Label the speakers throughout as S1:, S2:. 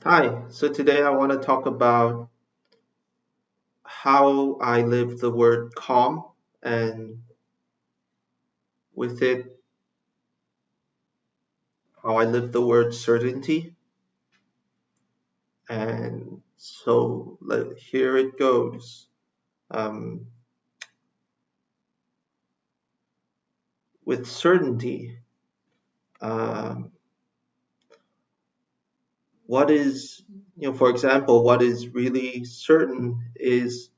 S1: Hi, so today I want to talk about how I live the word calm and with it, how I live the word certainty. And so here it goes. Um, with certainty, um, what is, for example, what is really certain is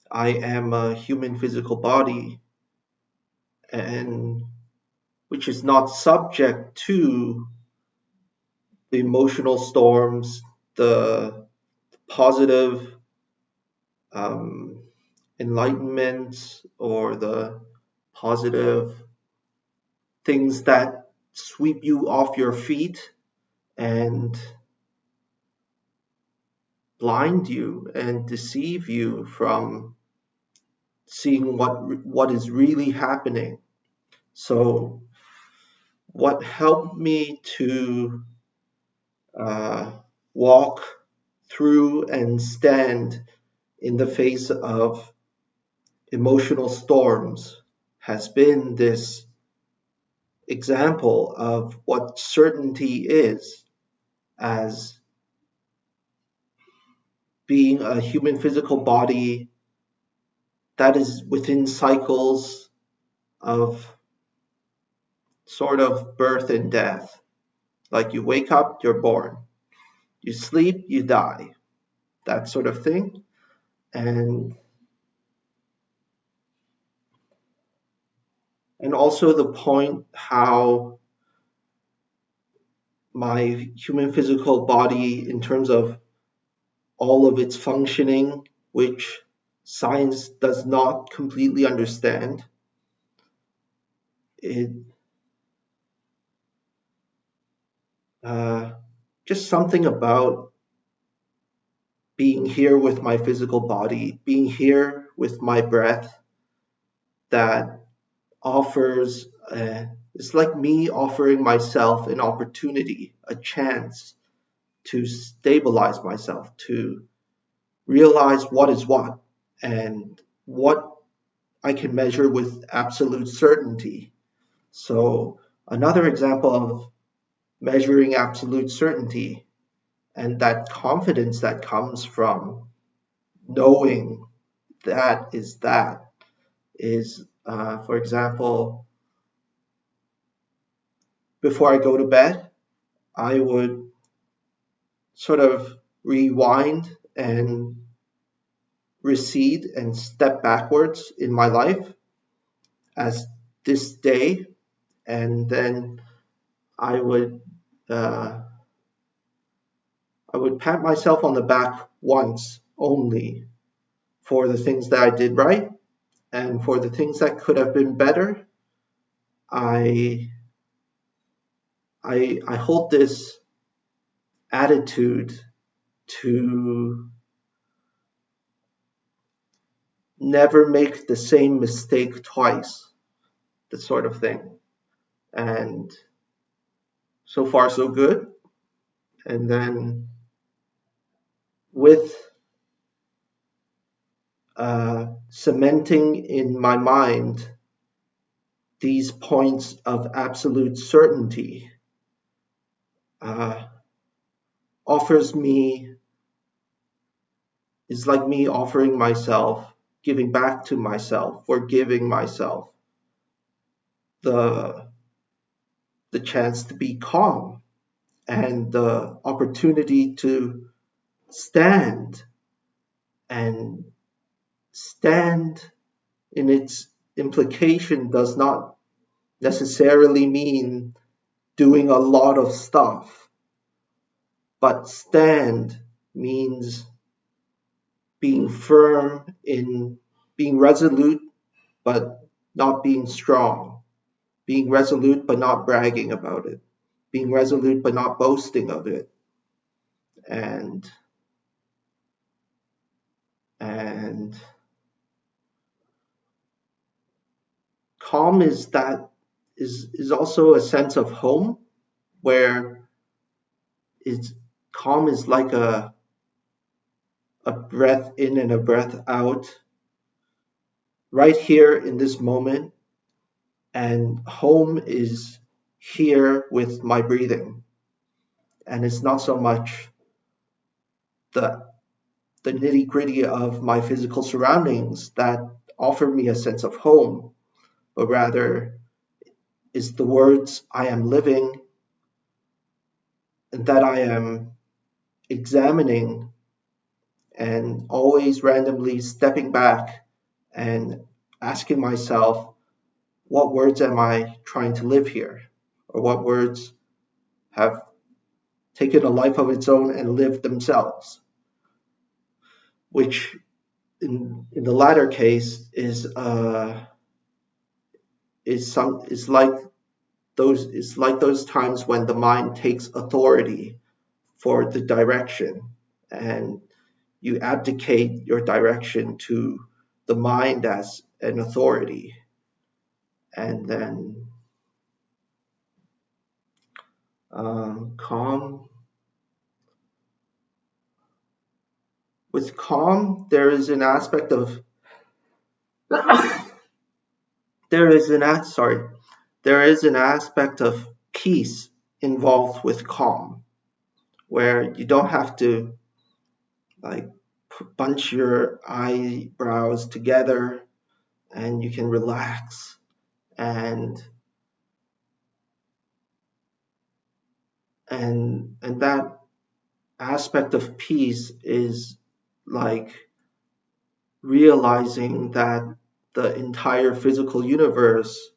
S1: I am a human physical body and which is not subject to the emotional storms, the positive um, enlightenment or the positive things that sweep you off your feet and blind you and deceive you from seeing what is really happening. So what helped me to uh, walk through and stand in the face of emotional storms has been this example of what certainty is as being a human physical body that is within cycles of sort of birth and death. Like you wake up, you're born. You sleep, you die. That sort of thing. And and also the point how my human physical body in terms of all of its functioning, which science does not completely understand. It uh, just something about being here with my physical body, being here with my breath that offers, it's like me offering myself an opportunity, a chance to stabilize myself, to realize what is what and what I can measure with absolute certainty. So, another example of measuring absolute certainty and that confidence that comes from knowing that is, for example, before I go to bed, I would sort of rewind and recede and step backwards in my life as this day, and then I would uh, I would pat myself on the back once only for the things that I did right and for the things that could have been better. I I hold this attitude to never make the same mistake twice, that sort of thing. And so far, so good. And then with cementing in my mind these points of absolute certainty uh, offers me, is like me offering myself, giving back to myself, forgiving myself the the chance to be calm and the opportunity to stand and stand in its implication does not necessarily mean doing a lot of stuff, but stand means being firm in being resolute but not being strong, being resolute but not bragging about it, being resolute but not boasting of it. And and calm is also a sense of home where it's calm is like a breath in and a breath out right here in this moment. And home is here with my breathing. And it's not so much the the nitty gritty of my physical surroundings that offer me a sense of home, but rather is the words I am living and that I am examining and always randomly stepping back and asking myself, what words am I trying to live here? Or what words have taken a life of its own and lived themselves? Which in the latter case is like those times when the mind takes authority for the direction, and you abdicate your direction to the mind as an authority. And then calm. With calm, there is an aspect of there is an sorry there is an aspect of peace involved with calm, where you don't have to like bunch your eyebrows together, and you can relax, and and that aspect of peace is like realizing that the entire physical universe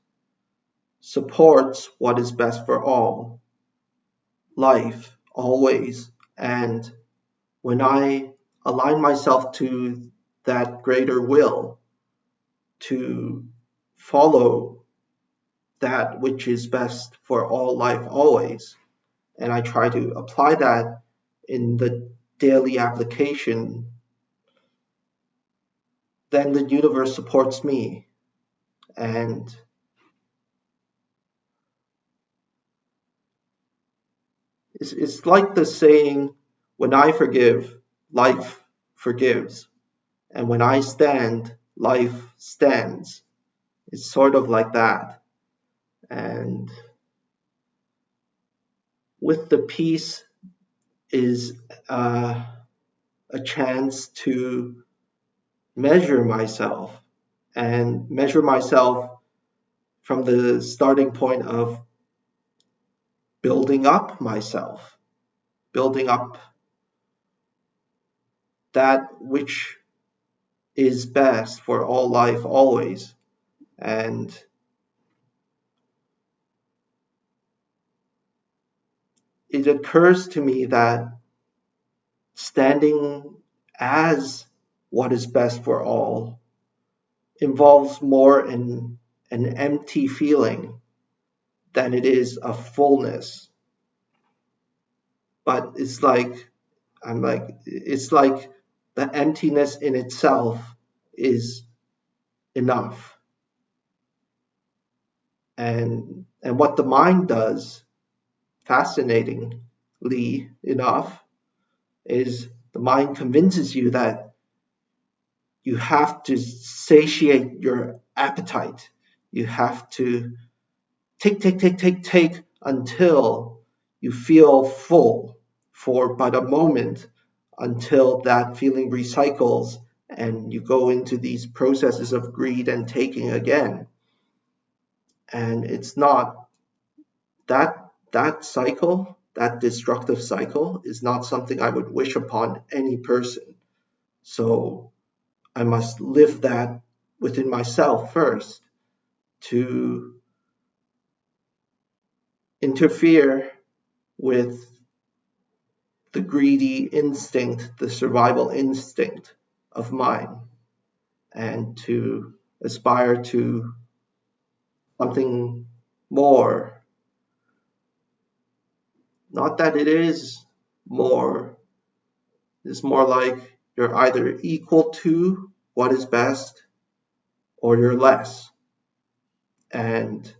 S1: supports what is best for all life always. And when I align myself to that greater will to follow that which is best for all life always, and I try to apply that in the daily application, then the universe supports me. And it's like the saying, when I forgive, life forgives. And when I stand, life stands. It's sort of like that. And with the peace is a chance to measure myself, and measure myself from the starting point of building up myself, building up that which is best for all life always. And it occurs to me that standing as what is best for all involves more an empty feeling than it is a fullness. But it's like the emptiness in itself is enough. And what the mind does, fascinatingly enough, is the mind convinces you that you have to satiate your appetite. You have to take until you feel full for but a moment, until that feeling recycles and you go into these processes of greed and taking again. And it's not that cycle, that destructive cycle, is not something I would wish upon any person. So I must live that within myself first to interfere with the greedy instinct, the survival instinct of mine, and to aspire to something more. Not that it is more, it's more like you're either equal to what is best or you're less. And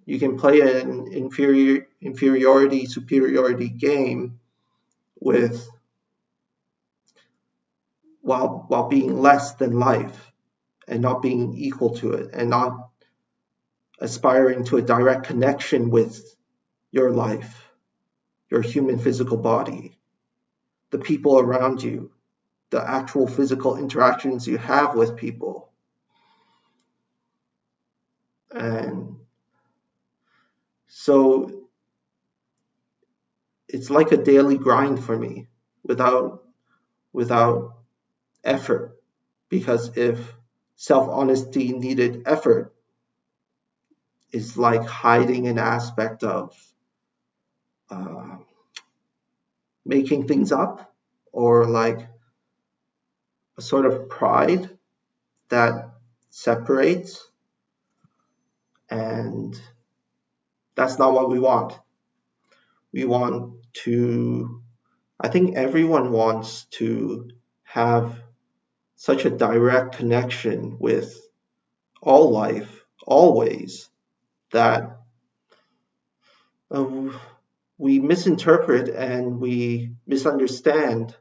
S1: you can play an inferiority superiority game with while being less than life and not being equal to it and not aspiring to a direct connection with your life, your human physical body, the people around you, the actual physical interactions you have with people. And so it's like a daily grind for me without effort. Because if self-honesty needed effort, it's like hiding an aspect of uh, making things up, or like a sort of pride that separates, and that's not what we want. We want to, I think everyone wants to have such a direct connection with all life, always, that uh, we misinterpret and we misunderstand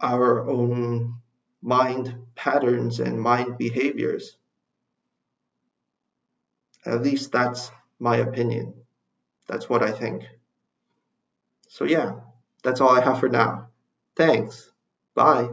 S1: our own mind patterns and mind behaviors. At least that's my opinion. That's what I think. So, yeah, that's all I have for now. Thanks. Bye.